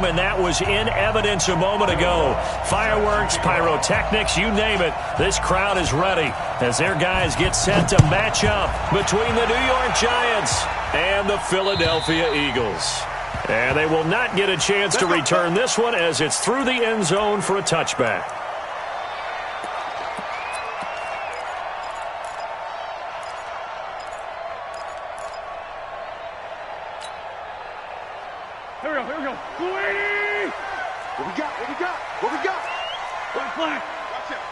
and that was in evidence a moment ago. Fireworks, pyrotechnics, you name it. This crowd is ready as their guys get set to match up between the New York Giants and the Philadelphia Eagles. And they will not get a chance to return this one as it's through the end zone for a touchback. Here we go. 280! What we got?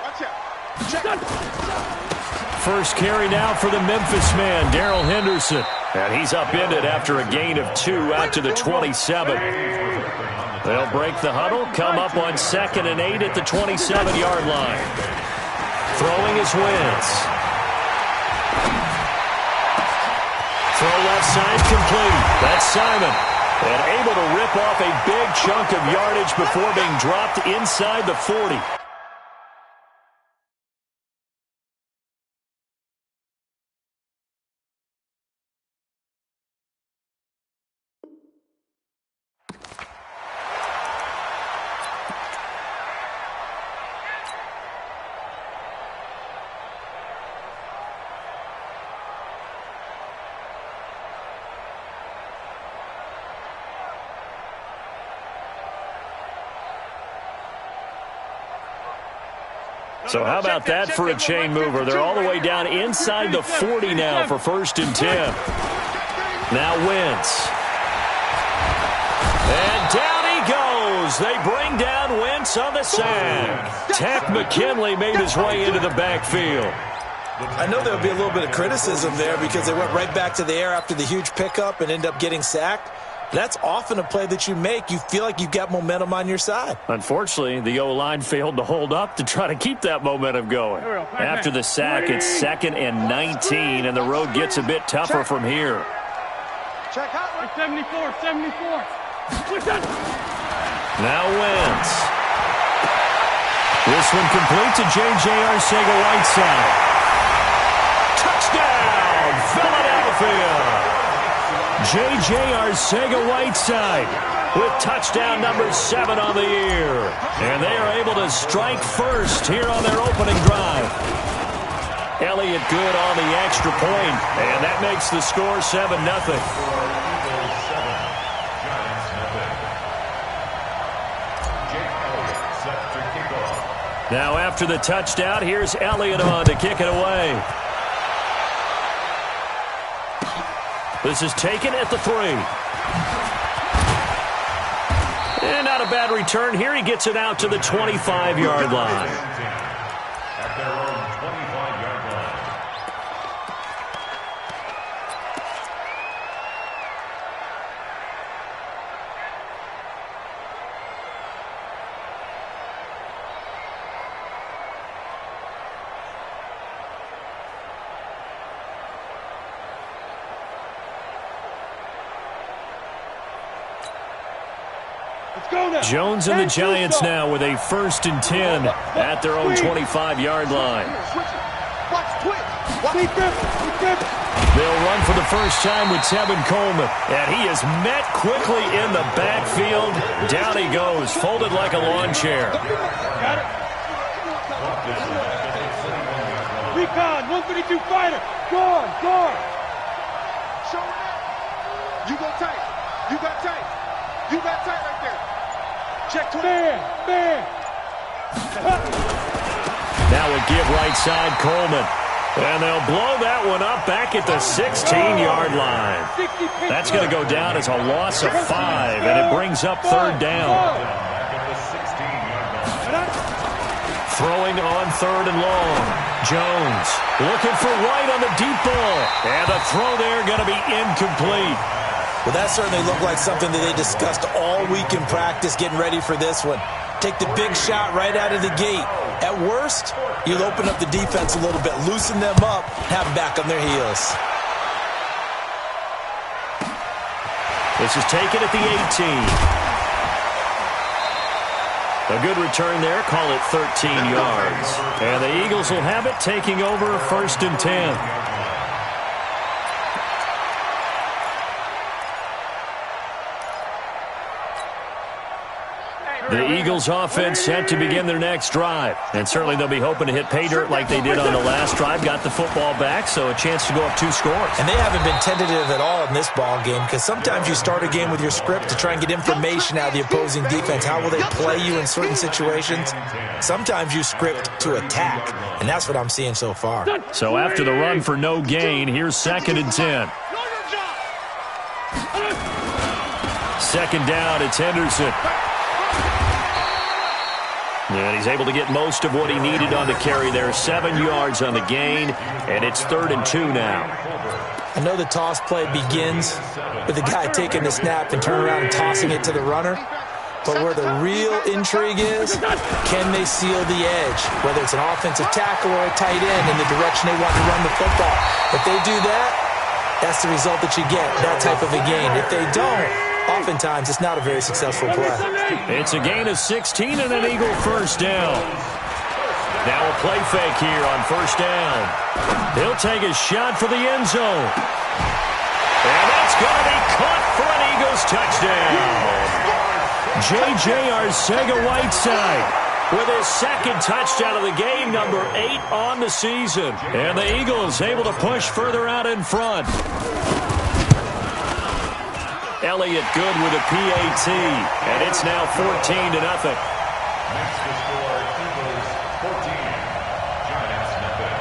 Watch out. Check. First carry now for the Memphis man, Darrell Henderson. And he's upended after a gain of 2 out to the 27. They'll break the huddle, come up on 2nd and 8 at the 27-yard line. Throwing his Wentz. Throw left side complete. That's Simon. And able to rip off a big chunk of yardage before being dropped inside the 40. So how about that for a chain mover? They're all the way down inside the 40 now for 1st and 10. Now Wentz. And down he goes. They bring down Wentz on the sack. Takk McKinley made his way into the backfield. I know there'll be a little bit of criticism there because they went right back to the air after the huge pickup and ended up getting sacked. That's often a play that you make. You feel like you've got momentum on your side. Unfortunately, the O-line failed to hold up to try to keep that momentum going. After the sack, it's 2nd and 19, and the road gets a bit tougher from here. Check out. 74. Now Wentz. This one complete to J.J. Arcega-Whiteside. Touchdown, Philadelphia! J.J. Arcega-Whiteside with touchdown number 7 on the year. And they are able to strike first here on their opening drive. Elliott good on the extra point, and that makes the score 7-0. Now after the touchdown, here's Elliott on to kick it away. This is taken at the 3. And not a bad return here. He gets it out to the 25-yard line. At their own 25-yard line. Jones and the Giants now with a 1st and 10 at their own 25-yard line. They'll run for the first time with Tevin Coleman. And he is met quickly in the backfield. Down he goes, folded like a lawn chair. Got it. Recon, 152 fighter. Guard. Show it up. You go tight. You got tight right there. Check to man. Now a give right side, Coleman. And they'll blow that one up back at the 16-yard line. That's going to go down as a loss of 5, and it brings up 3rd down. Throwing on 3rd and long. Jones looking for White on the deep ball. And the throw there going to be incomplete. Well, that certainly looked like something that they discussed all week in practice getting ready for this one. Take the big shot right out of the gate. At worst, you'll open up the defense a little bit, loosen them up, have them back on their heels. This is taken at the 18. A good return there, call it 13 yards. And the Eagles will have it, taking over 1st and 10. The Eagles offense set to begin their next drive. And certainly they'll be hoping to hit pay dirt like they did on the last drive. Got the football back, so a chance to go up 2 scores. And they haven't been tentative at all in this ball game because sometimes you start a game with your script to try and get information out of the opposing defense. How will they play you in certain situations? Sometimes you script to attack, and that's what I'm seeing so far. So after the run for no gain, here's 2nd and 10. Second down, it's Henderson. And he's able to get most of what he needed on the carry there. 7 yards on the gain, and it's 3rd and 2 now. I know the toss play begins with the guy taking the snap and turning around and tossing it to the runner. But where the real intrigue is, can they seal the edge? Whether it's an offensive tackle or a tight end in the direction they want to run the football. If they do that, that's the result that you get, that type of a gain. If they don't, oftentimes it's not a very successful play. It's a gain of 16 and an Eagle first down. Now a play fake here on first down. He'll take a shot for the end zone. And that's going to be caught for an Eagles touchdown. J.J. Arcega-Whiteside with his 2nd touchdown of the game, number 8 on the season. And the Eagles able to push further out in front. Elliott good with a PAT, and it's now 14-0. Next to score, Eagles 14, Giants nothing.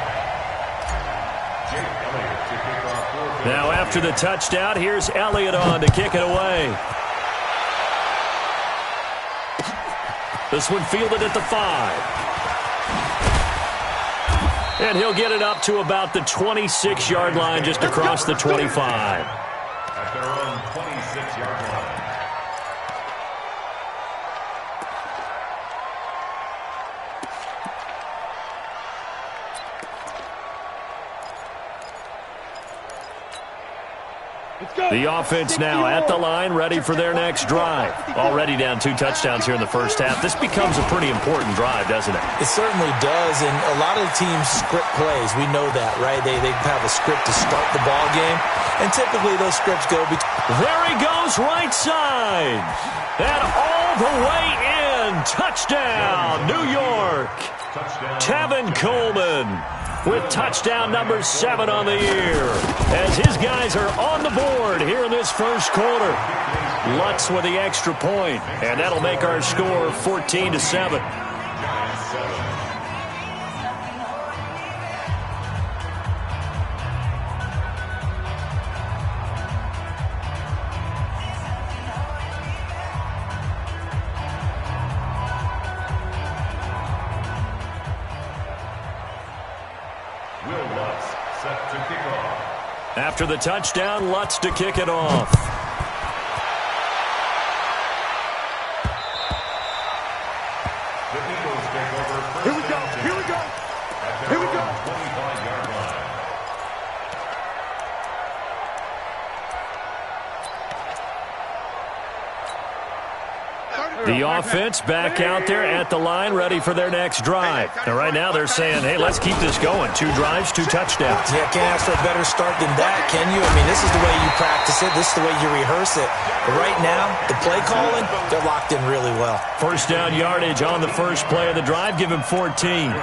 Jake Elliott to kick off 4. Now after the touchdown, here's Elliott on to kick it away. This one fielded at the 5. And he'll get it up to about the 26-yard line, just across the 25. At their own 26-yard line. The offense now at the line, ready for their next drive. Already down 2 touchdowns here in the first half. This becomes a pretty important drive, doesn't it? It certainly does, and a lot of the teams script plays. We know that, right? They have a script to start the ball game, and typically those scripts go between. There he goes, right side. And all the way in. Touchdown, New York. Tevin Coleman with touchdown number 7 on the year, as his guys are on the board here in this first quarter. Lutz with the extra point, and that'll make our score 14-7. After the touchdown, Lutz to kick it off. The Eagles take over first. Here we go. Here we go. Here we go. 25-yard line. The offense back out there at the line, ready for their next drive. And right now they're saying, hey, let's keep this going. 2 drives, 2 touchdowns. Yeah, can't ask for a better start than that, can you? I mean, this is the way you practice it. This is the way you rehearse it. But right now, the play calling, they're locked in really well. First down yardage on the first play of the drive. Give him 14.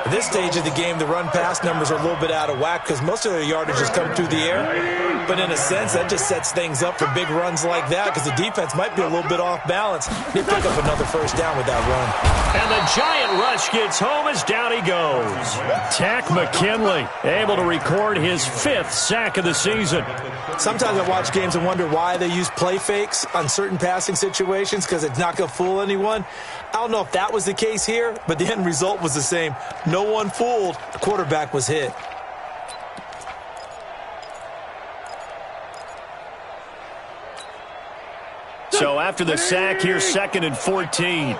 At this stage of the game, the run-pass numbers are a little bit out of whack because most of their yardage has come through the air. But in a sense, that just sets things up for big runs like that because the defense might be a little bit off balance. They pick up another first down with that run. And the giant rush gets home as down he goes. Tack McKinley able to record his 5th sack of the season. Sometimes I watch games and wonder why they use play fakes on certain passing situations because it's not going to fool anyone. I don't know if that was the case here, but the end result was the same. No one fooled. The quarterback was hit. So after the sack, here's 2nd and 14.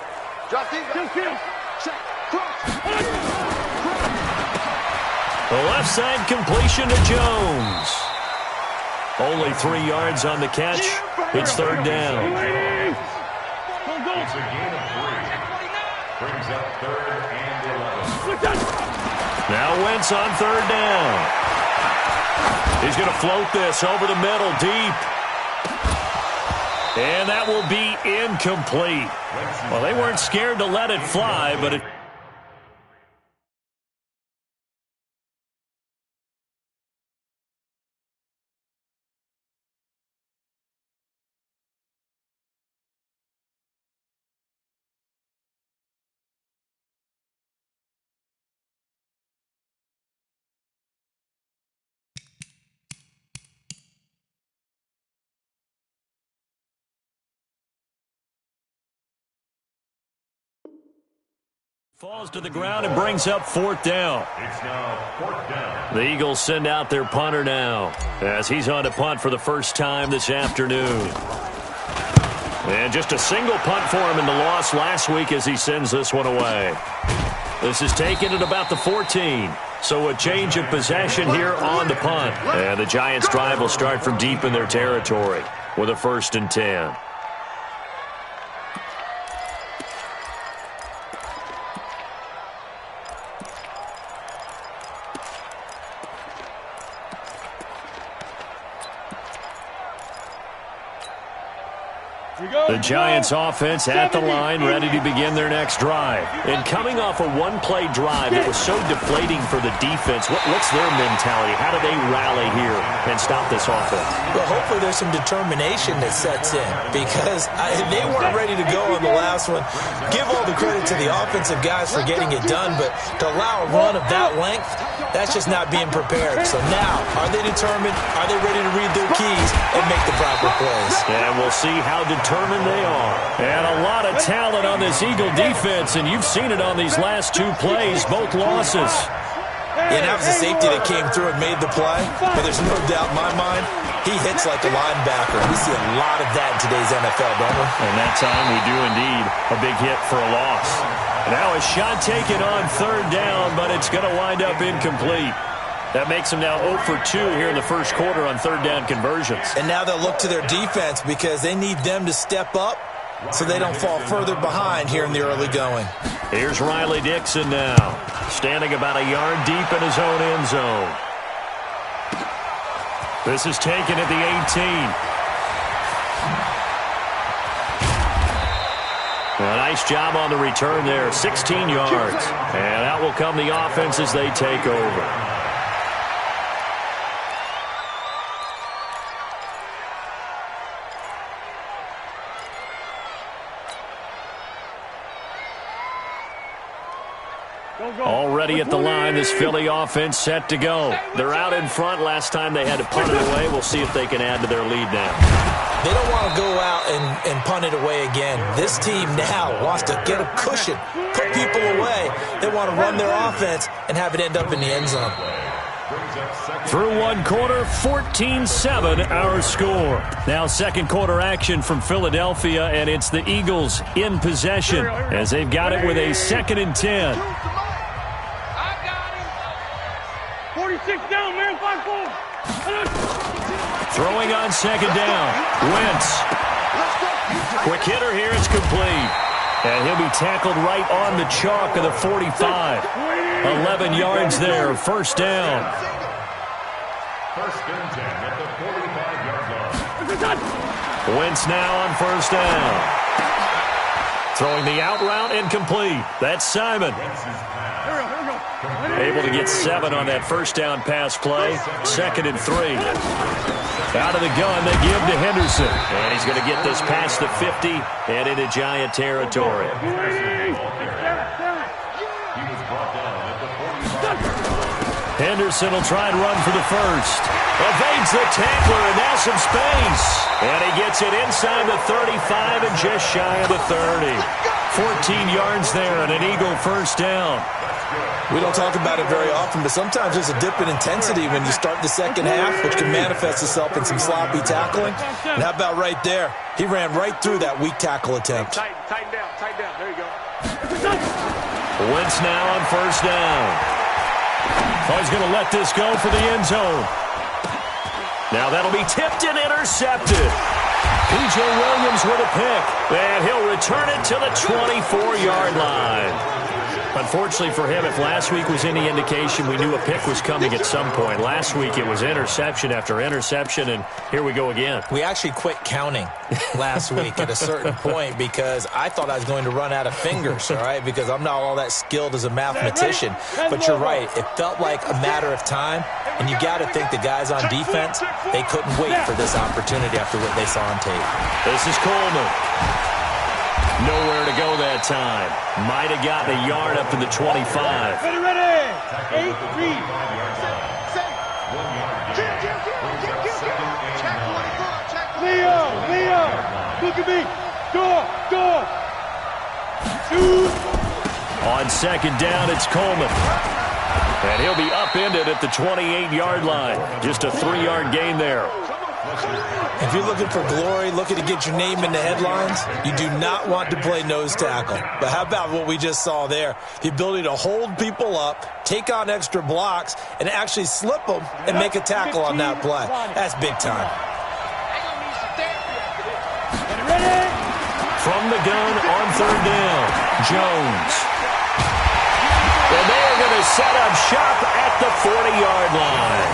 The left side completion to Jones. Only 3 yards on the catch. It's 3rd down. It's a gain of 3. Brings up 3rd and 11. Now Wentz on 3rd down. He's going to float this over the middle deep. And that will be incomplete. Well, they weren't scared to let it fly, but it... falls to the ground and brings up 4th down. It's now 4th down. The Eagles send out their punter now as he's on to punt for the first time this afternoon. And just a single punt for him in the loss last week as he sends this one away. This is taken at about the 14. So a change of possession here on the punt. And the Giants' drive will start from deep in their territory with a 1st and 10. The Giants offense at the line, ready to begin their next drive. And coming off a one-play drive, it was so deflating for the defense. What's their mentality? How do they rally here and stop this offense? Well, hopefully there's some determination that sets in because they weren't ready to go on the last one. Give all the credit to the offensive guys for getting it done, but to allow a run of that length, that's just not being prepared. So now, are they determined? Are they ready to read their keys and make the proper plays? And we'll see how determined they are. And a lot of talent on this Eagle defense, and you've seen it on these last 2 plays, both losses. And that was a safety that came through and made the play, but there's no doubt in my mind, he hits like a linebacker. We see a lot of that in today's NFL, don't we? And that time we do indeed a big hit for a loss. Now a shot taken on 3rd down, but it's going to wind up incomplete. That makes them now 0 for 2 here in the first quarter on 3rd down conversions. And now they'll look to their defense because they need them to step up so they don't fall further behind here in the early going. Here's Riley Dixon now, standing about a yard deep in his own end zone. This is taken at the 18. A nice job on the return there, 16 yards. And out will come the offense as they take over. Already at the line, this Philly offense set to go. They're out in front. Last time they had to punt it away. We'll see if they can add to their lead now. They don't want to go out and punt it away again. This team now wants to get a cushion, put people away. They want to run their offense and have it end up in the end zone. Through 1 quarter, 14-7 our score. Now 2nd quarter action from Philadelphia, and it's the Eagles in possession as they've got it with a 2nd and 10. 46 down, man. 5-4. Throwing on 2nd down. Wentz. Quick hitter here. It's complete. And he'll be tackled right on the chalk of the 45. 11 yards there. 1st down. 1st and 10 at the 45-yard line. Wentz now on 1st down. Throwing the out route incomplete. That's Simon. Able to get 7 on that 1st down pass play. 2nd and 3. Out of the gun, they give to Henderson. And he's going to get this past the 50 and into Giant territory. Henderson will try and run for the 1st. Evades the tackler, and now some space. And he gets it inside the 35 and just shy of the 30. 14 yards there and an Eagle 1st down. We don't talk about it very often, but sometimes there's a dip in intensity when you start the 2nd half, which can manifest itself in some sloppy tackling. And how about right there? He ran right through that weak tackle attempt. Tighten down. There you go. Wentz now on 1st down. Oh, he's going to let this go for the end zone. Now that'll be tipped and intercepted. P.J. Williams with a pick. And he'll return it to the 24-yard line. Unfortunately for him, if last week was any indication, we knew a pick was coming at some point. Last week it was interception after interception, and here we go again. We actually quit counting last week at a certain point because I thought I was going to run out of fingers, all right, because I'm not all that skilled as a mathematician. But you're right. It felt like a matter of time, and you got to think the guys on defense, they couldn't wait for this opportunity after what they saw on tape. This is Coleman. Nowhere to go that time. Might have gotten a yard up to the 25. Ready. 8-3. Leo. Look at me. Door. Shoot. On second down, it's Coleman. And he'll be upended at the 28-yard line. Just a 3-yard gain there. If you're looking for glory, looking to get your name in the headlines, you do not want to play nose tackle. But how about what we just saw there? The ability to hold people up, take on extra blocks, and actually slip them and make a tackle on that play. That's big time. From the gun on third down, Jones. And they are going to set up shop at the 40-yard line.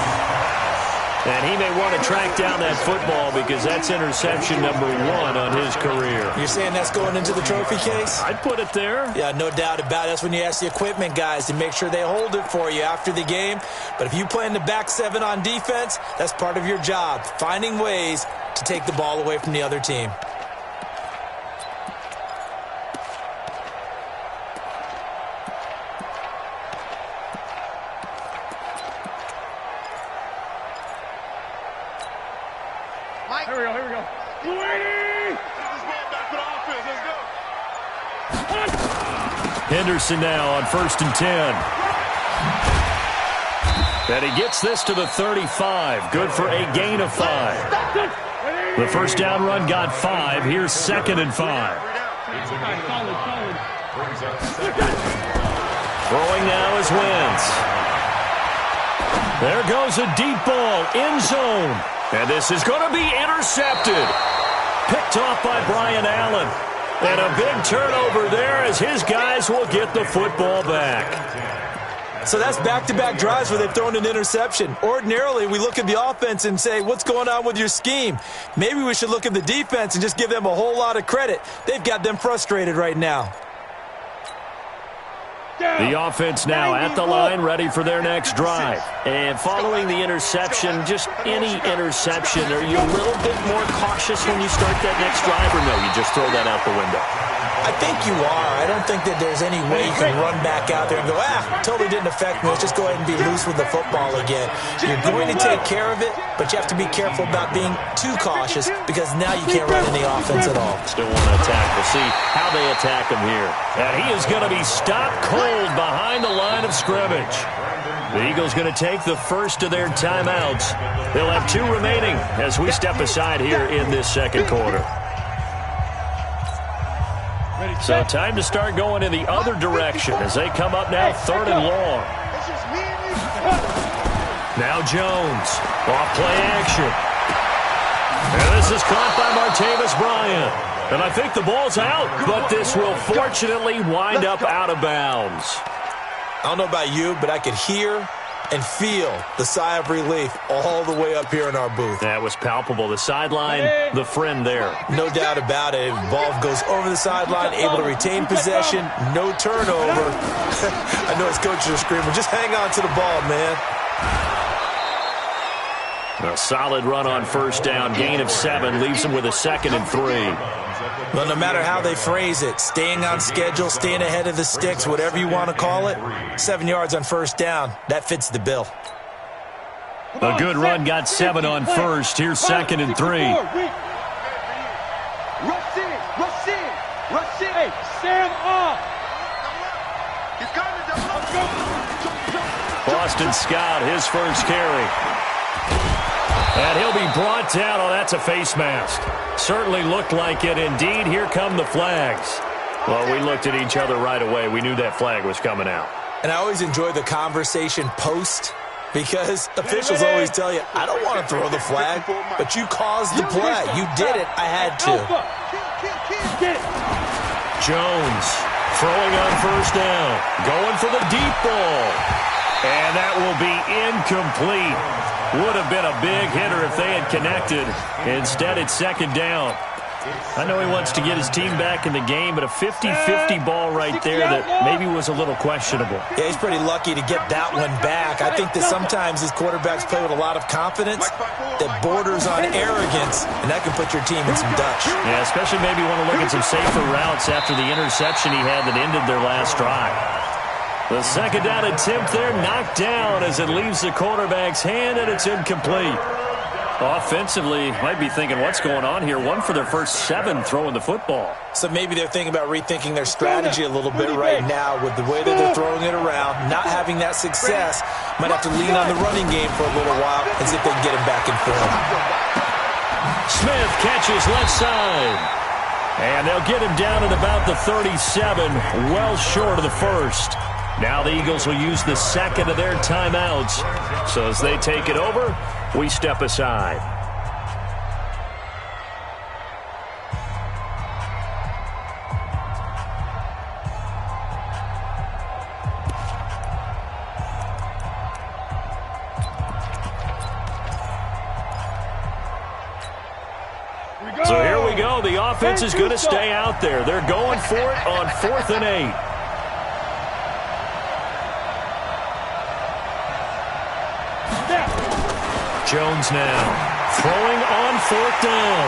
And he may want to track down that football because that's interception number 1 on his career. You're saying that's going into the trophy case? I'd put it there. Yeah, no doubt about it. That's when you ask the equipment guys to make sure they hold it for you after the game. But if you play in the back 7 on defense, that's part of your job, finding ways to take the ball away from the other team. Here we go. Henderson now on 1st and 10. And he gets this to the 35. Good for a gain of 5. The first down run got 5. Here's 2nd and 5. Throwing now is Wentz. There goes a deep ball, end zone. And this is going to be intercepted. Picked off by Brian Allen. And a big turnover there as his guys will get the football back. So that's back-to-back drives where they've thrown an interception. Ordinarily, we look at the offense and say, what's going on with your scheme? Maybe we should look at the defense and just give them a whole lot of credit. They've got them frustrated right now. The offense now at the line, ready for their next drive. And following the interception, just any interception, are you a little bit more cautious when you start that next drive, or no, you just throw that out the window? I think you are. I don't think that there's any way you can run back out there and go, totally didn't affect me. Let's just go ahead and be loose with the football again. You're going to take care of it, but you have to be careful about being too cautious because now you can't run any offense at all. Still want to attack. We'll see how they attack him here. And he is going to be stopped cold behind the line of scrimmage. The Eagles going to take the first of their timeouts. They'll have 2 remaining as we step aside here in this second quarter. So time to start going in the other direction as they come up now 3rd and long. Now Jones, off play action. And this is caught by Martavis Bryant. And I think the ball's out, but this will fortunately wind up out of bounds. I don't know about you, but I could hear and feel the sigh of relief all the way up here in our booth. That was palpable. The sideline, the friend there. No doubt about it. Ball goes over the sideline, able to retain possession, no turnover. I know his coaches are screaming, just hang on to the ball, man. A solid run on first down, gain of 7, leaves him with a 2nd and 3. Well, no matter how they phrase it, staying on schedule, staying ahead of the sticks, whatever you want to call it, 7 yards on first down, that fits the bill. A good run got 7 on first. Here's 2nd and 3. Rush in. Hey, Sam off. Boston Scott, his first carry. And he'll be brought down. Oh, that's a face mask. Certainly looked like it. Indeed, here come the flags. Well, we looked at each other right away. We knew that flag was coming out. And I always enjoy the conversation post because officials always tell you, I don't want to throw the flag, but you caused the play. You did it. I had to. Jones Throwing on first down. Going for the deep ball. And that will be incomplete. Would have been a big hitter if they had connected. Instead, it's second down. I know he wants to get his team back in the game, but a 50-50 ball right there that maybe was a little questionable. Yeah, he's pretty lucky to get that one back. I think that sometimes these quarterbacks play with a lot of confidence that borders on arrogance, and that can put your team in some Dutch. Yeah, especially maybe want to look at some safer routes after the interception he had that ended their last drive. The second down attempt there knocked down as it leaves the quarterback's hand, and it's incomplete. Offensively, might be thinking, what's going on here? One for their first 7 throwing the football. So maybe they're thinking about rethinking their strategy a little bit right now with the way that they're throwing it around. Not having that success, might have to lean on the running game for a little while and see if they can get him back in form. Smith catches left side. And they'll get him down at about the 37, well short of the first. Now the Eagles will use the second of their timeouts. So as they take it over, we step aside. So here we go. The offense is going to stay out there. They're going for it on 4th and 8. Jones now throwing on 4th down.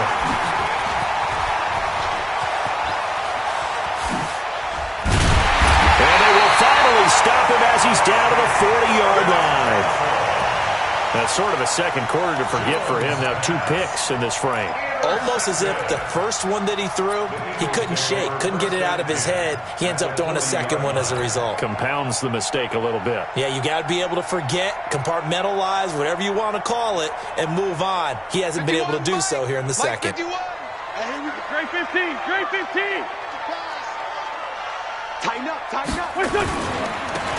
And they will finally stop him as he's down to the 40-yard line. That's sort of a second quarter to forget for him. Now 2 picks in this frame. Almost as if the first one that he threw, he couldn't shake, couldn't get it out of his head. He ends up throwing a second one as a result. Compounds the mistake a little bit. Yeah, you got to be able to forget, compartmentalize, whatever you want to call it, and move on. He hasn't been able to do so here in the second. Trey 15, Trey 15. Tighten up, tighten up.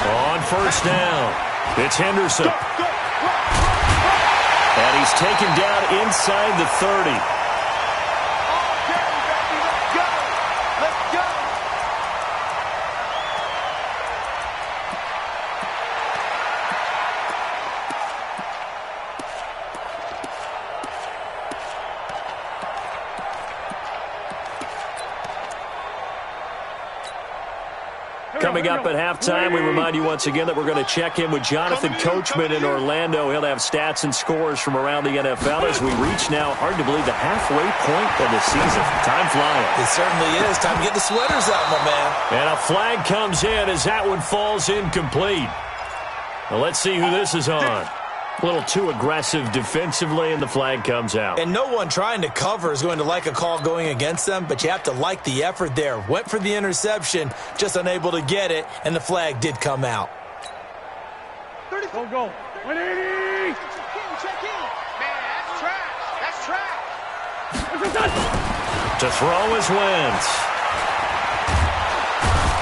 On first down, it's Henderson. And he's taken down inside the 30. Coming up at halftime, we remind you once again that we're going to check in with Jonathan Coachman in Orlando. He'll have stats and scores from around the NFL as we reach now, hard to believe, the halfway point of the season. Time flying. It certainly is. Time to get the sweaters out, my man. And a flag comes in as that one falls incomplete. Well, let's see who this is on. A little too aggressive defensively, and the flag comes out. And no one trying to cover is going to like a call going against them, but you have to like the effort there. Went for the interception, just unable to get it, and the flag did come out. Go. 180. Check in. Man, that's trash. That's trash. To throw is Wentz.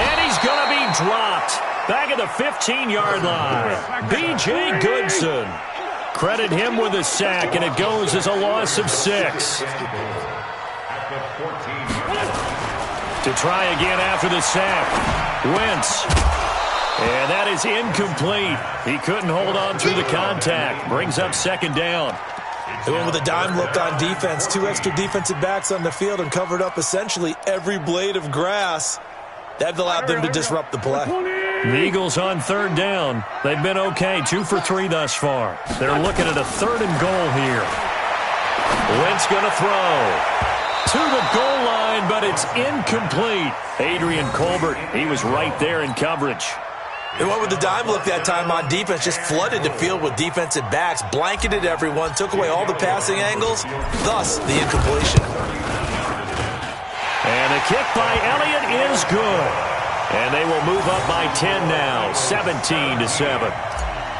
And he's going to be dropped. Back at the 15-yard line. B.J. Goodson. Credit him with a sack, and it goes as a loss of 6. To try again after the sack. Wentz. And that is incomplete. He couldn't hold on through the contact. Brings up second down. They went with a dime look on defense. 2 extra defensive backs on the field and covered up essentially every blade of grass. That allowed them to disrupt the play. The Eagles on third down. They've been okay, 2 for 3 thus far. They're looking at a 3rd and goal here. Wentz going to throw to the goal line, but it's incomplete. Adrian Colbert, he was right there in coverage. They went with the dime look that time on defense, just flooded the field with defensive backs, blanketed everyone, took away all the passing angles, thus the incompletion. And the kick by Elliott is good. And they will move up by 10 now, 17-7.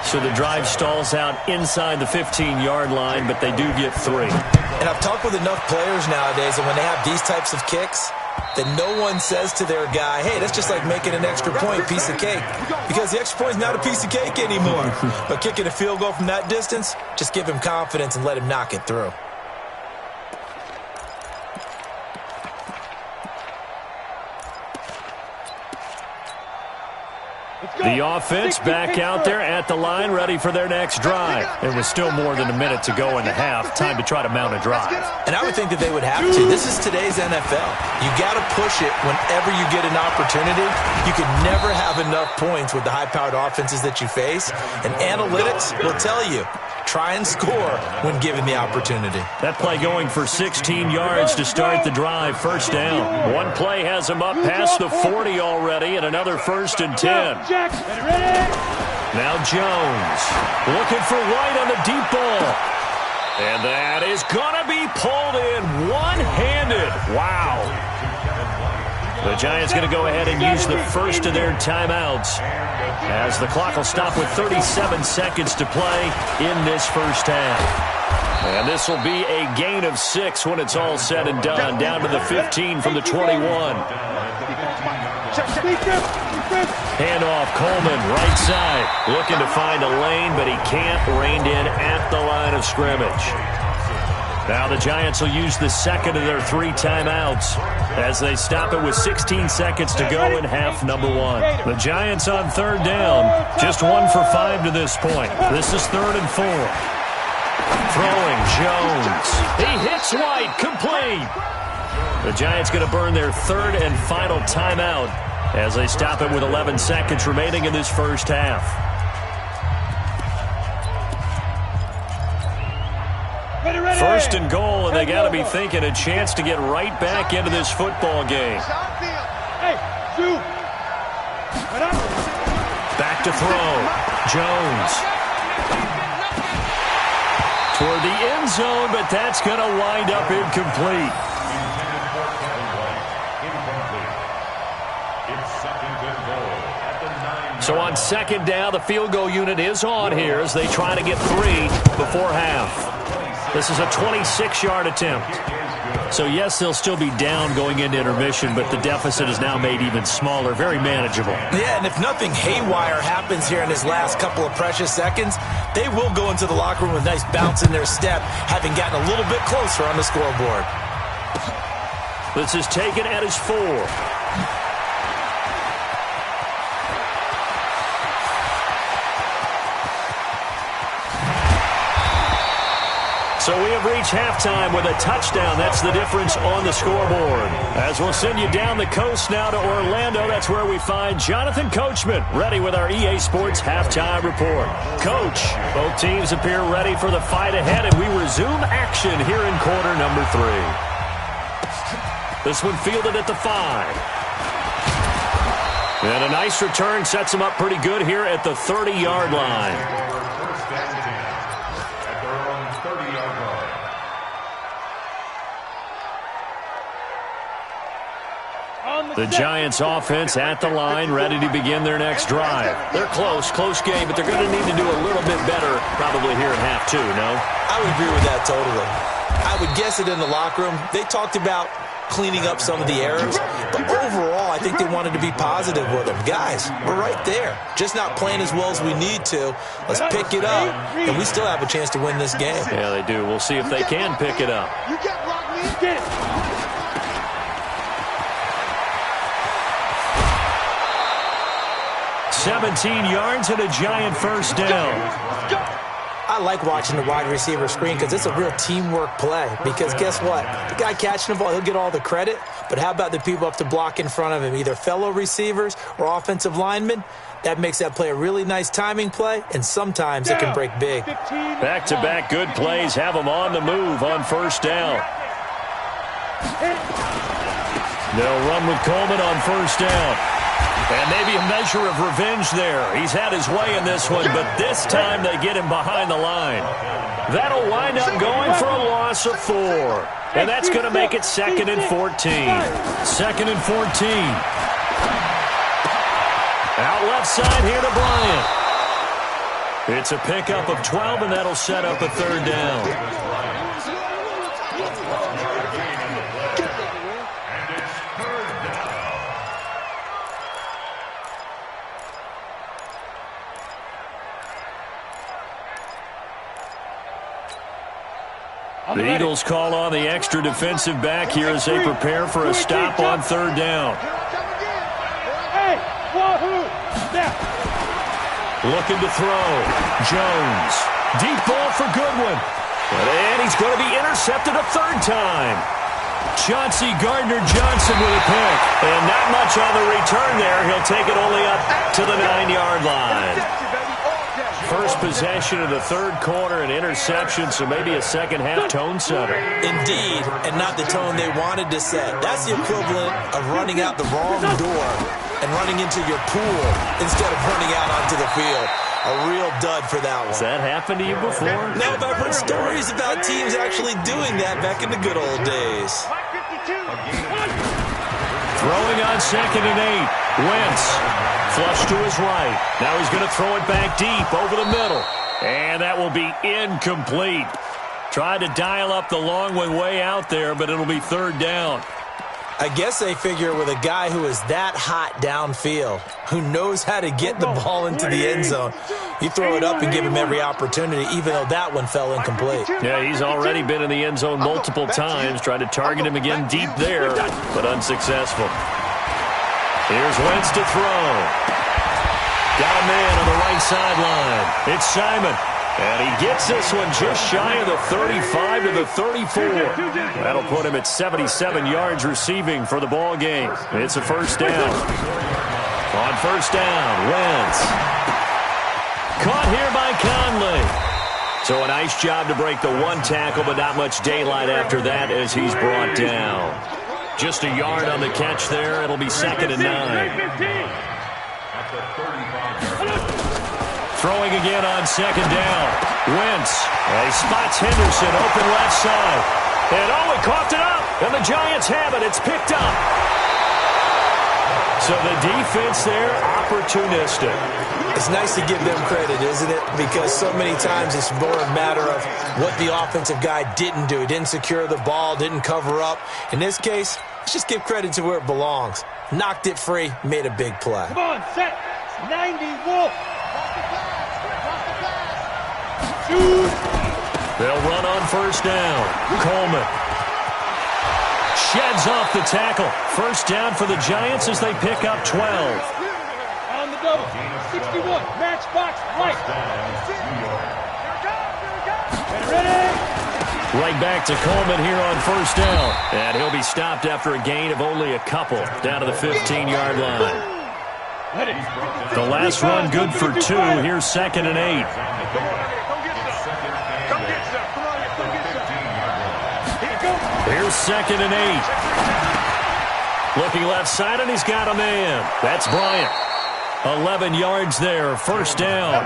So the drive stalls out inside the 15-yard line, but they do get 3. And I've talked with enough players nowadays, and when they have these types of kicks, that no one says to their guy, hey, that's just like making an extra point, piece of cake. Because the extra point is not a piece of cake anymore. But kicking a field goal from that distance, just give him confidence and let him knock it through. The offense back out there at the line, ready for their next drive. It was still more than a minute to go in the half. Time to try to mount a drive. And I would think that they would have to. This is today's NFL. You got to push it whenever you get an opportunity. You can never have enough points with the high-powered offenses that you face. And analytics will tell you, try and score when given the opportunity. That play going for 16 yards to start the drive. First down. One play has him up past the 40 already, and another 1st and 10. Now Jones looking for White on the deep ball. And that is going to be pulled in one-handed. Wow. The Giants going to go ahead and use the first of their timeouts as the clock will stop with 37 seconds to play in this first half. And this will be a gain of 6 when it's all said and done, down to the 15 from the 21. Handoff, Coleman, right side, looking to find a lane, but he can't. Reined in at the line of scrimmage. Now the Giants will use the second of their 3 timeouts as they stop it with 16 seconds to go in half number 1. The Giants on 3rd down, just 1 for 5 to this point. This is 3rd and 4. Throwing, Jones. He hits White, complete. The Giants going to burn their 3rd and final timeout as they stop it with 11 seconds remaining in this first half. First and goal, and they got to be thinking a chance to get right back into this football game. Back to throw. Jones. Toward the end zone, but that's going to wind up incomplete. So on 2nd down, the field goal unit is on here as they try to get 3 before half. This is a 26-yard attempt. So, yes, they'll still be down going into intermission, but the deficit is now made even smaller, very manageable. Yeah, and if nothing haywire happens here in his last couple of precious seconds, they will go into the locker room with a nice bounce in their step, having gotten a little bit closer on the scoreboard. This is taken at his 4. So we have reached halftime with a touchdown. That's the difference on the scoreboard. As we'll send you down the coast now to Orlando, that's where we find Jonathan Coachman, ready with our EA Sports Halftime Report. Coach, both teams appear ready for the fight ahead, and we resume action here in quarter number 3. This one fielded at the 5. And a nice return sets him up pretty good here at the 30-yard line. The Giants offense at the line, ready to begin their next drive. They're close game, but they're going to need to do a little bit better probably here in half 2, no? I would agree with that totally. I would guess it in the locker room. They talked about cleaning up some of the errors, but overall, I think they wanted to be positive with them. Guys, we're right there. Just not playing as well as we need to. Let's pick it up, and we still have a chance to win this game. Yeah, they do. We'll see if they can pick it up. You get blocked, man. Get it. 17 yards and a Giant first down. I like watching the wide receiver screen because it's a real teamwork play. Because guess what? The guy catching the ball, he'll get all the credit. But how about the people up to block in front of him, either fellow receivers or offensive linemen? That makes that play a really nice timing play, and sometimes it can break big. Back-to-back good plays have them on the move on first down. They'll run with Coleman on first down. And maybe a measure of revenge there. He's had his way in this one, but this time they get him behind the line. That'll wind up going for a loss of 4. And that's going to make it 2nd and 14. 2nd and 14. Out left side here to Bryant. It's a pickup of 12, and that'll set up a 3rd down. The Eagles call on the extra defensive back here as they prepare for a stop on 3rd down. Hey, wahoo! Now. Looking to throw. Jones. Deep ball for Goodwin. And he's going to be intercepted a third time. Chauncey Gardner-Johnson with a pick. And not much on the return there. He'll take it only up to the 9-yard line. First possession of the third quarter, an interception, so maybe a second-half tone setter. Indeed, and not the tone they wanted to set. That's the equivalent of running out the wrong door and running into your pool instead of running out onto the field. A real dud for that one. Has that happened to you before? No, but I've heard stories about teams actually doing that back in the good old days. Throwing on 2nd and 8. Wentz. Flush to his right. Now he's going to throw it back deep over the middle. And that will be incomplete. Tried to dial up the long one way out there, but it'll be third down. I guess they figure with a guy who is that hot downfield, who knows how to get the ball into the end zone, you throw it up and give him every opportunity, even though that one fell incomplete. Yeah, he's already been in the end zone multiple times. Tried to target him again deep there, but unsuccessful. Here's Wentz to throw. Got a man on the right sideline. It's Simon. And he gets this one just shy of the 35 to the 34. That'll put him at 77 yards receiving for the ball game. It's a first down. On first down, Wentz. Caught here by Conley. So a nice job to break the one tackle, but not much daylight after that as he's brought down. Just a yard on the catch there. It'll be 2nd and 9. Throwing again on 2nd down. Wentz. He spots Henderson open left side. And he coughed it up. And the Giants have it. It's picked up. So the defense there, opportunistic. It's nice to give them credit, isn't it? Because so many times it's more a matter of what the offensive guy didn't do. He didn't secure the ball, didn't cover up. In this case, let's just give credit to where it belongs. Knocked it free, made a big play. Come on, set. 90, Wolf. They'll run on first down. Coleman sheds off the tackle. First down for the Giants as they pick up 12. On the double. 61. Match box right. Ready? Right back to Coleman here on first down. And he'll be stopped after a gain of only a couple down to the 15-yard line. The last run good for 2. Here's 2nd and 8. Here's 2nd and 8. Looking left side, and he's got a man. That's Bryant. 11 yards there, first down.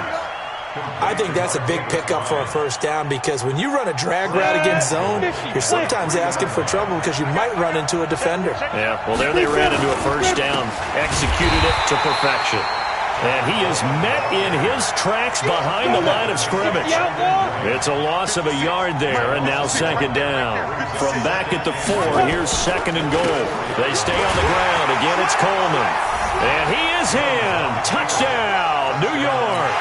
I think that's a big pickup for a first down because when you run a drag route against zone, you're sometimes asking for trouble because you might run into a defender. Yeah, well, there they ran into a first down. Executed it to perfection. And he is met in his tracks behind the line of scrimmage. It's a loss of a yard there, and now 2nd down. From back at the 4, here's 2nd and goal. They stay on the ground. Again, it's Coleman. And he is in. Touchdown, New York.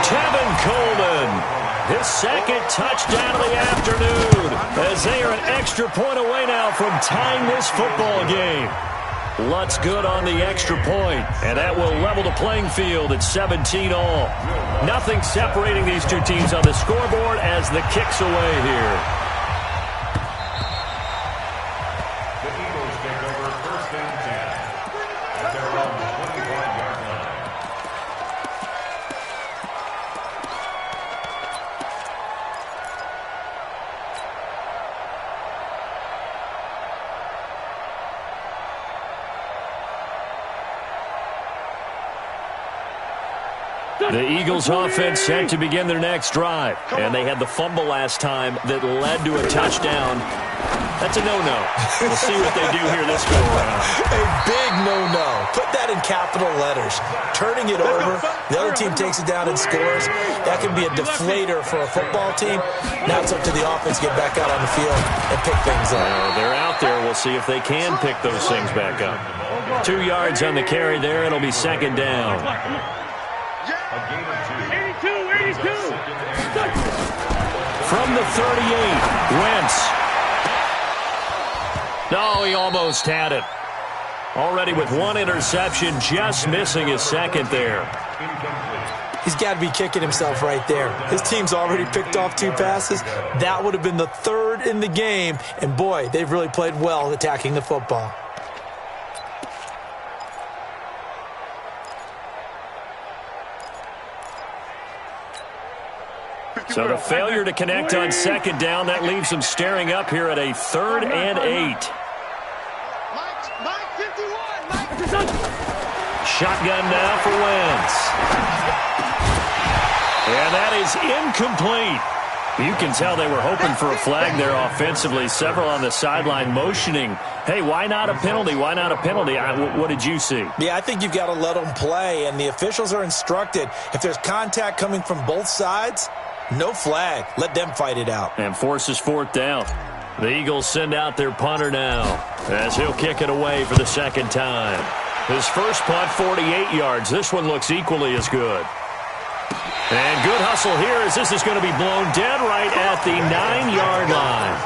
Tevin Coleman, his 2nd touchdown of the afternoon, as they are an extra point away now from tying this football game. Lutz good on the extra point, and that will level the playing field at 17 all. Nothing separating these two teams on the scoreboard as the kick's away here. The Eagles take over first and 10 at their own 25-yard line. The Eagles offense set to begin their next drive. And they had the fumble last time that led to a touchdown. That's a no-no. We'll see what they do here this go around. A big no-no. Put that in capital letters. Turning it over, the other team takes it down and scores. That can be a deflator for a football team. Now it's up to the offense to get back out on the field and pick things up. They're out there. We'll see if they can pick those things back up. 2 yards on the carry there. It'll be 2nd down. 82. From the 38, Wentz. No, he almost had it. Already with one interception, just missing his second there. He's got to be kicking himself right there. His team's already picked off 2 passes. That would have been the 3rd in the game. And, boy, they've really played well attacking the football. So the failure to connect on 2nd down, that leaves him staring up here at a 3rd and 8. Shotgun now for Wentz. And that is incomplete. You can tell they were hoping for a flag there offensively. Several on the sideline motioning, hey, why not a penalty? Why not a penalty? What did you see? Yeah, I think you've got to let them play, and the officials are instructed. If there's contact coming from both sides, no flag. Let them fight it out. And forces 4th down. The Eagles send out their punter now as he'll kick it away for the 2nd time. His first punt, 48 yards. This one looks equally as good. And good hustle here as this is going to be blown dead right at the 9-yard line.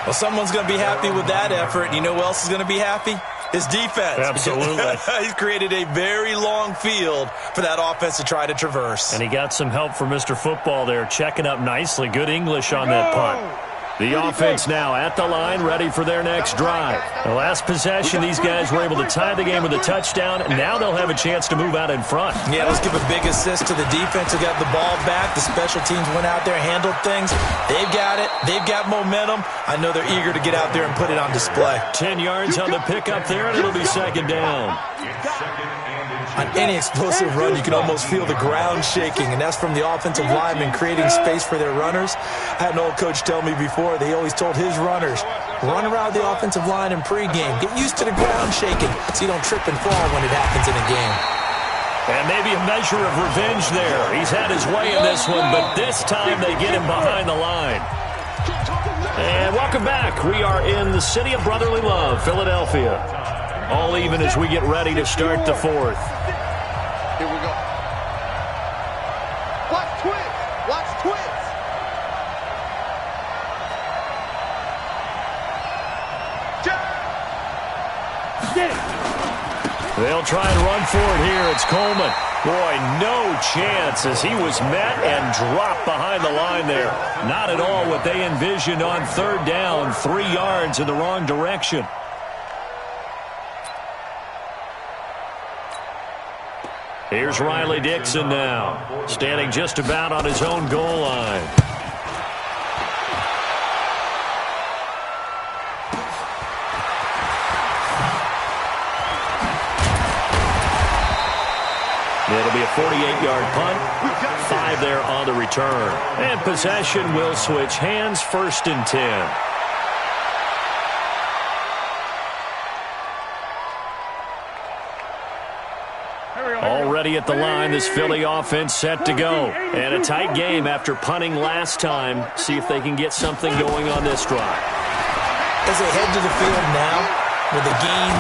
Well, someone's going to be happy with that effort. You know who else is going to be happy? His defense. Absolutely. He's created a very long field for that offense to try to traverse. And he got some help from Mr. Football there, checking up nicely. Good English on that punt. The offense now at the line, ready for their next drive. The last possession, these guys were able to tie the game with a touchdown. Now they'll have a chance to move out in front. Yeah, let's give a big assist to the defense who got the ball back. The special teams went out there, handled things. They've got it. They've got momentum. I know they're eager to get out there and put it on display. 10 yards on the pickup there, and it'll be 2nd down. On any explosive run, you can almost feel the ground shaking, and that's from the offensive linemen creating space for their runners. I had an old coach tell me before, they always told his runners, run around the offensive line in pregame. Get used to the ground shaking so you don't trip and fall when it happens in a game. And maybe a measure of revenge there. He's had his way in this one, but this time they get him behind the line. And welcome back. We are in the city of brotherly love, Philadelphia. All even as we get ready to start the 4th. Here we go. Watch twins. Watch twins. They'll try and run for it here. It's Coleman. Boy, no chance as he was met and dropped behind the line there. Not at all what they envisioned on 3rd down. 3 yards in the wrong direction. Here's Riley Dixon now, standing just about on his own goal line. It'll be a 48-yard punt, 5 there on the return. And possession will switch hands, 1st and 10. Already at the line, this Philly offense set to go. And a tight game after punting last time. See if they can get something going on this drive. As they head to the field now, with the game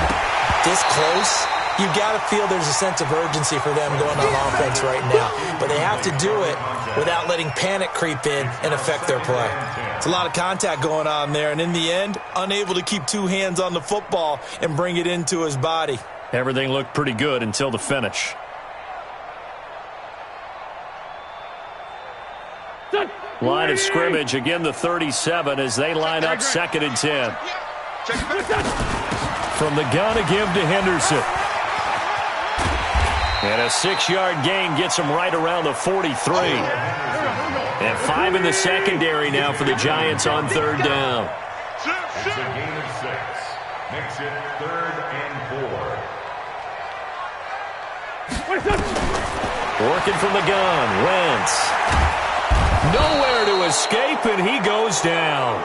this close, you've got to feel there's a sense of urgency for them going on offense right now. But they have to do it without letting panic creep in and affect their play. It's a lot of contact going on there, and in the end, unable to keep 2 hands on the football and bring it into his body. Everything looked pretty good until the finish. Line of scrimmage, again the 37 as they line up 2nd and 10. From the gun again to Henderson. And a 6-yard gain gets him right around the 43. And 5 in the secondary now for the Giants on 3rd down. It's a gain of 6. Makes it 3rd and 4. Working from the gun, Wentz. Nowhere to escape, and he goes down.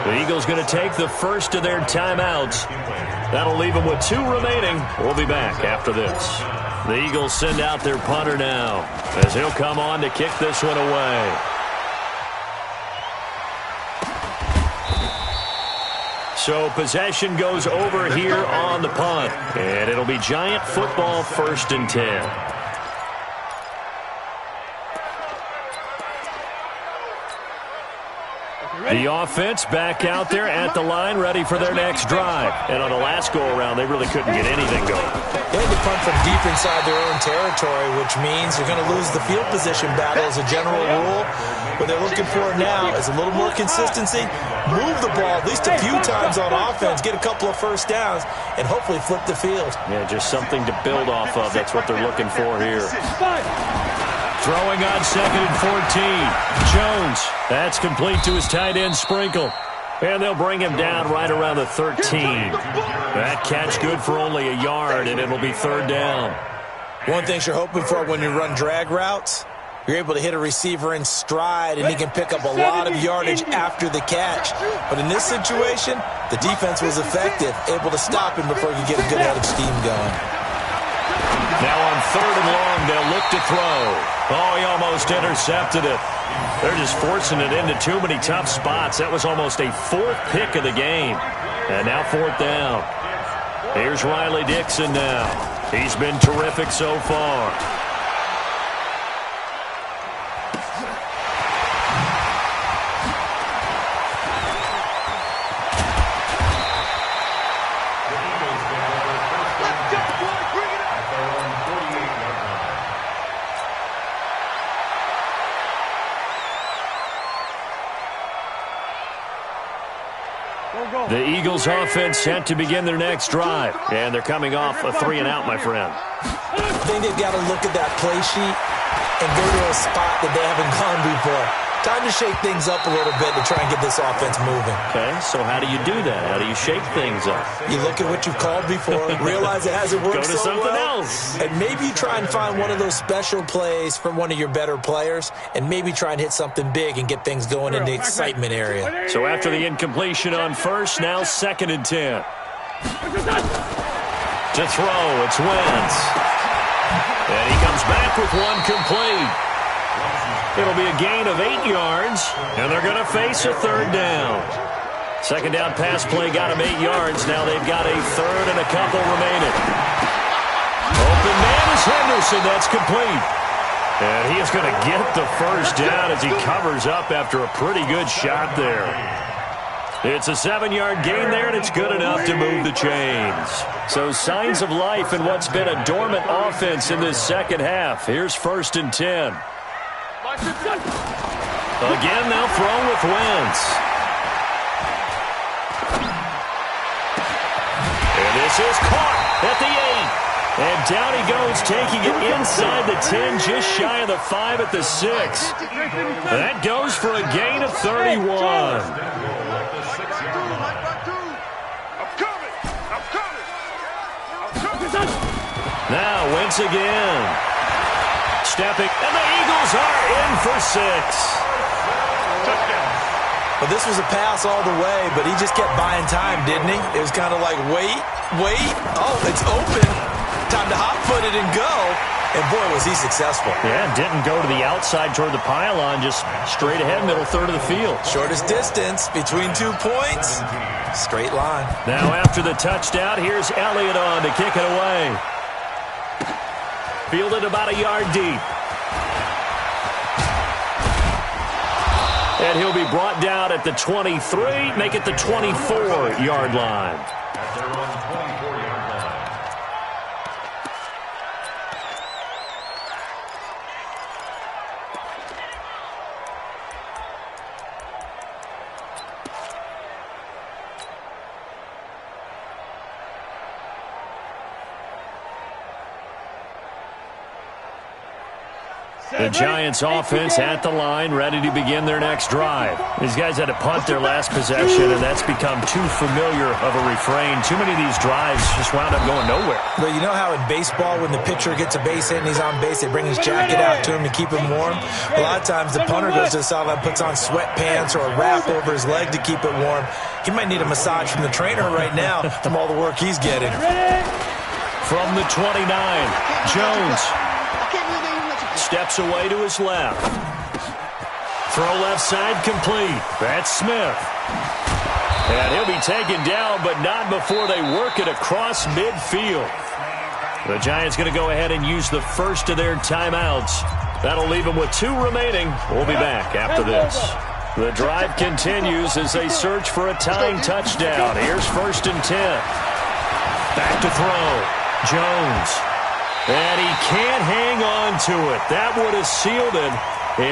The Eagles going to take the first of their timeouts. That'll leave them with 2 remaining. We'll be back after this. The Eagles send out their punter now as he'll come on to kick this one away. So possession goes over here on the punt, and it'll be Giant football 1st and 10. The offense back out there at the line, ready for their next drive. And on the last go-around, they really couldn't get anything going. They had to punt from deep inside their own territory, which means you're going to lose the field position battle as a general rule. What they're looking for now is a little more consistency, move the ball at least a few times on offense, get a couple of first downs, and hopefully flip the field. Yeah, just something to build off of. That's what they're looking for here. Throwing on 2nd and 14. Jones. That's complete to his tight end, Sprinkle. And they'll bring him down right around the 13. That catch good for only a yard, and it'll be 3rd down. One thing you're hoping for when you run drag routes, you're able to hit a receiver in stride, and he can pick up a lot of yardage after the catch. But in this situation, the defense was effective, able to stop him before he could get a good head of steam going. Now on 3rd and long, they'll look to throw. Oh, he almost intercepted it. They're just forcing it into too many tough spots. That was almost a 4th pick of the game. And now 4th down. Here's Riley Dixon now. He's been terrific so far. The Eagles offense set to begin their next drive. And they're coming off a 3-and-out, my friend. I think they've got to look at that play sheet and go to a spot that they haven't gone before. Time to shake things up a little bit to try and get this offense moving. Okay, so how do you do that? How do you shake things up? You look at what you've called before, realize it hasn't worked so well. Go to something else. And maybe you try and find one of those special plays from one of your better players, and maybe try and hit something big and get things going in the excitement area. So after the incompletion on 1st, now 2nd and 10. To throw, it's Wentz. And he comes back with one complete. It'll be a gain of 8 yards, and they're going to face a 3rd down. 2nd down pass play got him 8 yards. Now they've got a 3rd and a couple remaining. Open man is Henderson. That's complete. And he is going to get the 1st down as he covers up after a pretty good shot there. It's a 7-yard gain there, and it's good enough to move the chains. So signs of life in what's been a dormant offense in this second half. Here's 1st and 10. Again, they'll throw with Wentz. And this is caught at the 8. And down he goes, taking it inside the 10, just shy of the 5 at the 6. That goes for a gain of 31. Now, Wentz again. Stepping, and the Eagles are in for 6. Well, this was a pass all the way, but he just kept buying time, didn't he? It was kind of like, wait. Oh, it's open. Time to hot-foot it and go. And, boy, was he successful. Yeah, didn't go to the outside toward the pylon, just straight ahead, middle third of the field. Shortest distance between 2 points. Straight line. Now, after the touchdown, here's Elliott on to kick it away. Fielded about a yard deep. And he'll be brought down at the 23, make it the 24-yard line. At their own 24-yard line. The Giants offense at the line, ready to begin their next drive. These guys had to punt their last possession, and that's become too familiar of a refrain. Too many of these drives just wound up going nowhere. But you know how in baseball, when the pitcher gets a base hit and he's on base, they bring his jacket out to him to keep him warm? A lot of times the punter goes to the sideline, puts on sweatpants or a wrap over his leg to keep it warm. He might need a massage from the trainer right now from all the work he's getting. From the 29, Jones steps away to his left. Throw left side complete. That's Smith. And he'll be taken down, but not before they work it across midfield. The Giants going to go ahead and use the first of their timeouts. That'll leave them with 2 remaining. We'll be back after this. The drive continues as they search for a tying touchdown. Here's 1st and 10. Back to throw. Jones. And he can't hang on to it. That would have sealed it.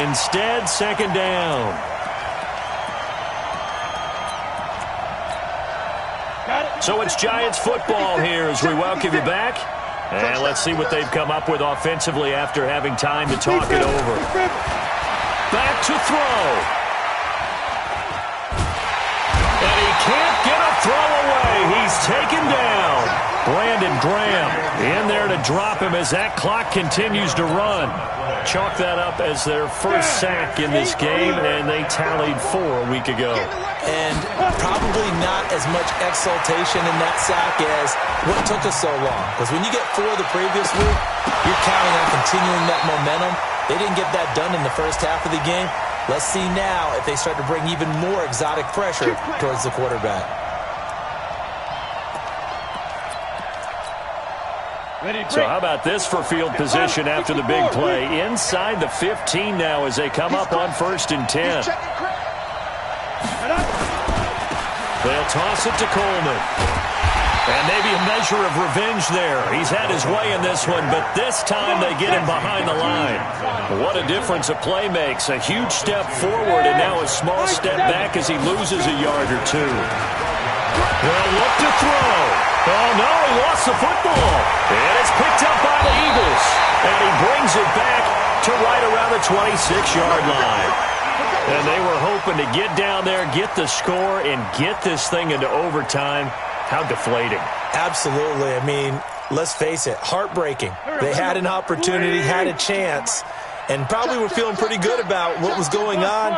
Instead, 2nd down. So it's Giants football here as we welcome you back. And let's see what they've come up with offensively after having time to talk it over. Back to throw. And he can't get a throw away. He's taken down. Brandon Graham in there to drop him as that clock continues to run. Chalk that up as their first sack in this game, and they tallied 4 a week ago. And probably not as much exultation in that sack as what took us so long. Because when you get 4 the previous week, you're counting on continuing that momentum. They didn't get that done in the first half of the game. Let's see now if they start to bring even more exotic pressure towards the quarterback. So how about this for field position after the big play? Inside the 15 now as they come up on 1st and 10. They'll toss it to Coleman. And maybe a measure of revenge there. He's had his way in this one, but this time they get him behind the line. What a difference a play makes. A huge step forward and now a small step back as he loses a yard or 2. They'll look to throw. Oh, no, he lost the football. And it's picked up by the Eagles. And he brings it back to right around the 26-yard line. And they were hoping to get down there, get the score, and get this thing into overtime. How deflating. Absolutely. I mean, let's face it, heartbreaking. They had an opportunity, had a chance, and probably were feeling pretty good about what was going on,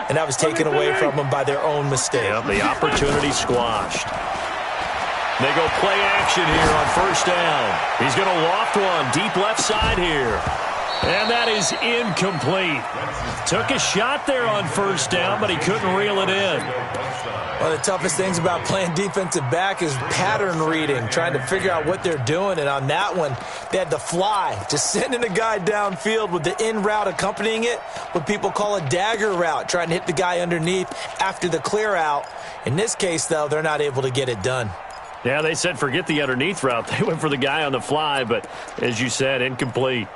and that was taken away from them by their own mistake. Yep, the opportunity squashed. They go play action here on 1st down. He's going to loft one deep left side here. And that is incomplete. Took a shot there on 1st down, but he couldn't reel it in. One of the toughest things about playing defensive back is pattern reading, trying to figure out what they're doing. And on that one, they had to fly, just sending a guy downfield with the in route accompanying it, what people call a dagger route, trying to hit the guy underneath after the clear out. In this case, though, they're not able to get it done. Yeah, they said forget the underneath route. They went for the guy on the fly, but as you said, incomplete.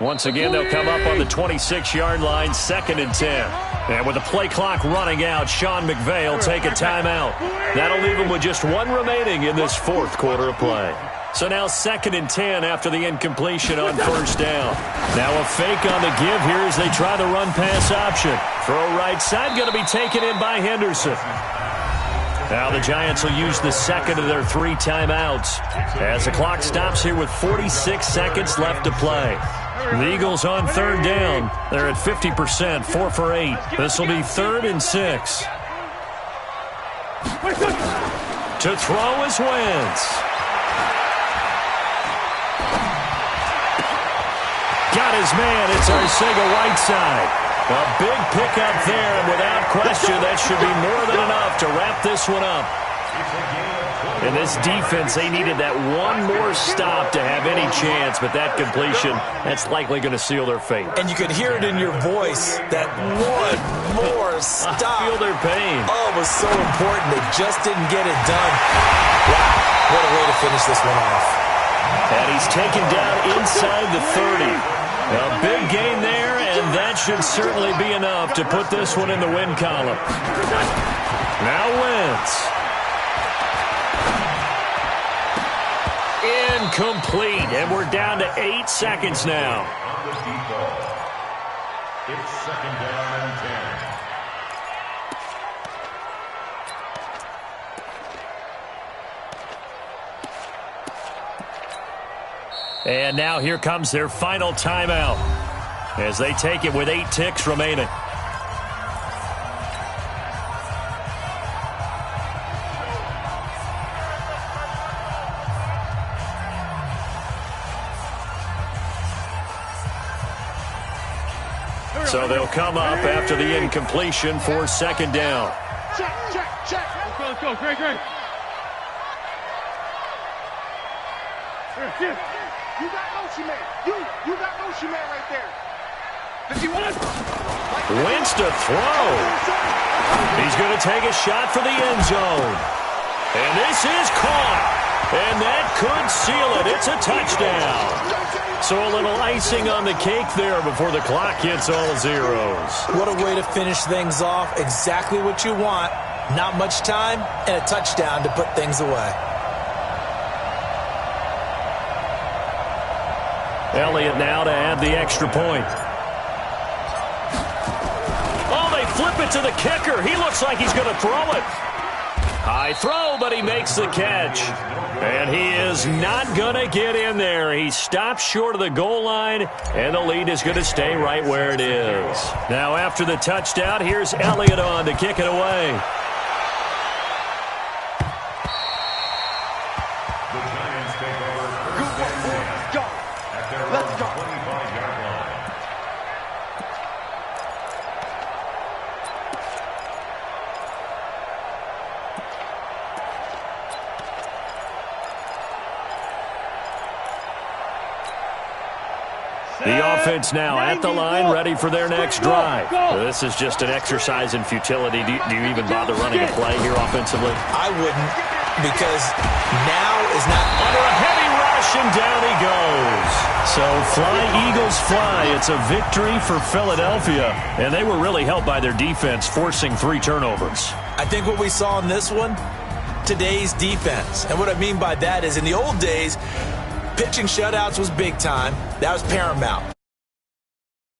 Once again, they'll come up on the 26-yard line, 2nd and 10. And with the play clock running out, Sean McVay will take a timeout. That'll leave him with just 1 remaining in this 4th quarter of play. So now 2nd and 10 after the incompletion on 1st down. Now a fake on the give here as they try the run-pass option. Throw right side, going to be taken in by Henderson. Now the Giants will use the 2nd of their 3 timeouts as the clock stops here with 46 seconds left to play. The Eagles on 3rd down. They're at 50%, 4 for 8. This will be 3rd and 6. To throw is Wentz. Got his man. It's Arcega-Whiteside. A big pickup there, and without question, that should be more than enough to wrap this one up. In this defense, they needed that one more stop to have any chance, but that completion, that's likely going to seal their fate. And you could hear it in your voice, that one more stop. I feel their pain. Oh, it was so important. They just didn't get it done. Wow, what a way to finish this one off. And he's taken down inside the 30. A big gain there, and that should certainly be enough to put this one in the win column. Now Wentz. Incomplete, and we're down to 8 seconds now. On the deep ball. It's 2nd down and 10. And now here comes their final timeout as they take it with 8 ticks remaining. So they'll come up after the incompletion for 2nd down. Check, check, check. let's go. Great. Here. You got motion man. You got motion man right there. 51. Wins to throw. He's going to take a shot for the end zone. And this is caught. And that could seal it. It's a touchdown. So a little icing on the cake there before the clock hits all zeros. What a way to finish things off. Exactly what you want. Not much time and a touchdown to put things away. Elliott now to add the extra point. Oh, they flip it to the kicker. He looks like he's going to throw it. High throw, but he makes the catch. And he is not going to get in there. He stops short of the goal line, and the lead is going to stay right where it is. Now, after the touchdown, here's Elliott on to kick it away. The Giants take over first and 10 at their own 25-yard line. The offense now at the line, ready for their next drive. This is just an exercise in futility. Do you even bother running a play here offensively? I wouldn't, because now is not... Under a heavy rush, and down he goes. So fly, Eagles, fly. It's a victory for Philadelphia, and they were really helped by their defense, forcing 3 turnovers. I think what we saw in this one, today's defense. And what I mean by that is in the old days, pitching shutouts was big time. That was paramount.